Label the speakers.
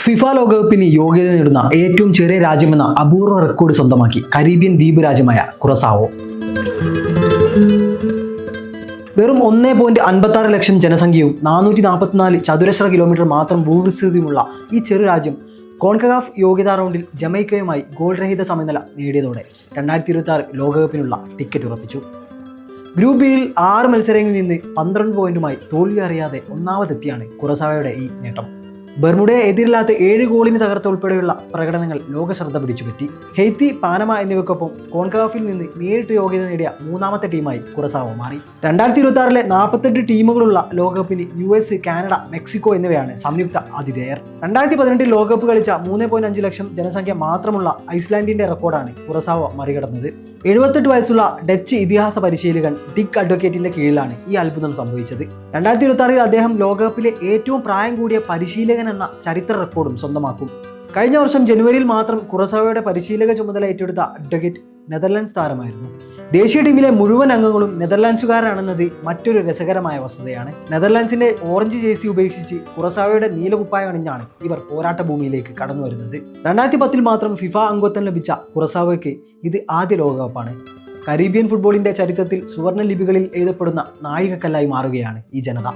Speaker 1: FIFA ലോകകപ്പിന് യോഗ്യത നേടുന്ന ഏറ്റവും ചെറിയ രാജ്യമെന്ന അപൂർവ റെക്കോർഡ് സ്വന്തമാക്കി കരീബിയൻ ദ്വീപ് രാജ്യമായ കുറസാവോ. വെറും 1.56 ലക്ഷം ജനസംഖ്യയും 444 ചതുരശ്ര കിലോമീറ്റർ മാത്രം ഭൂവിസ്തൃതിയുമുള്ള ഈ ചെറു രാജ്യം കോൺകകാഫ് യോഗ്യതാ റൗണ്ടിൽ ജമൈക്കയുമായി ഗോൾ രഹിത സമനില നേടിയതോടെ 2026 ലോകകപ്പിനുള്ള ടിക്കറ്റ് ഉറപ്പിച്ചു. ഗ്രൂപ്പ് ബിയിൽ 6 മത്സരങ്ങളിൽ നിന്ന് 12 പോയിന്റുമായി തോൽവി അറിയാതെ ഒന്നാമതെത്തിയാണ് കുറസാവോയുടെ ഈ നേട്ടം. ബെർമുഡയെ എതിരില്ലാത്ത 7 ഗോളിന് തകർത്തുൾപ്പെടെയുള്ള പ്രകടനങ്ങൾ ലോക ശ്രദ്ധ പിടിച്ചുപറ്റി. ഹെയ്ത്തി, പാനമ എന്നിവയ്ക്കൊപ്പം കോൺകകാഫിൽ നിന്ന് നേരിട്ട് യോഗ്യത നേടിയ മൂന്നാമത്തെ ടീമായി കുറസാവോ മാറി. 2026 48 ടീമുകളുള്ള ലോകകപ്പിന് US, കാനഡ, മെക്സിക്കോ എന്നിവയാണ് സംയുക്ത ആതിഥേയർ. 2018 ലോകകപ്പ് കളിച്ച 3.5 ലക്ഷം ജനസംഖ്യ മാത്രമുള്ള ഐസ്ലാൻഡിന്റെ റെക്കോർഡാണ് കുറസാവോ മറികടന്നത്. 78 വയസ്സുള്ള ഡച്ച് ഇതിഹാസ പരിശീലകൻ ഡിക് അഡ്വക്കേറ്റിന്റെ കീഴിലാണ് ഈ അത്ഭുതം സംഭവിച്ചത്. 2026 അദ്ദേഹം ലോകകപ്പിലെ ഏറ്റവും പ്രായം കൂടിയ പരിശീലകൻ എന്ന ചരിത്ര റെക്കോർഡും സ്വന്തമാക്കും. കഴിഞ്ഞ വർഷം ജനുവരിയിൽ മാത്രം കുറസാവോയുടെ പരിശീലക ചുമതല ഏറ്റെടുത്ത അഡ്വക്കേറ്റ് നെതർലാൻഡ്സ് താരമായിരുന്നു. ദേശീയ ടീമിലെ മുഴുവൻ അംഗങ്ങളും നെതർലാൻഡ്സുകാരാണെന്നത് മറ്റൊരു രസകരമായ വസ്തുതയാണ്. നെതർലാൻഡ്സിന്റെ ഓറഞ്ച് ജേഴ്സി ഉപേക്ഷിച്ച് കുറസാവോയുടെ നീലകുപ്പായം അണിഞ്ഞാണ് ഇവർ പോരാട്ട ഭൂമിയിലേക്ക് കടന്നു വരുന്നത്. 2010 മാത്രം ഫിഫ അംഗത്വം ലഭിച്ച കുറസാവോയ്ക്ക് ഇത് ആദ്യ ലോകകപ്പാണ്. കരീബിയൻ ഫുട്ബോളിന്റെ ചരിത്രത്തിൽ സുവർണ്ണ ലിപികളിൽ എഴുതപ്പെടുന്ന നാഴികക്കല്ലായി മാറുകയാണ് ഈ ജനത.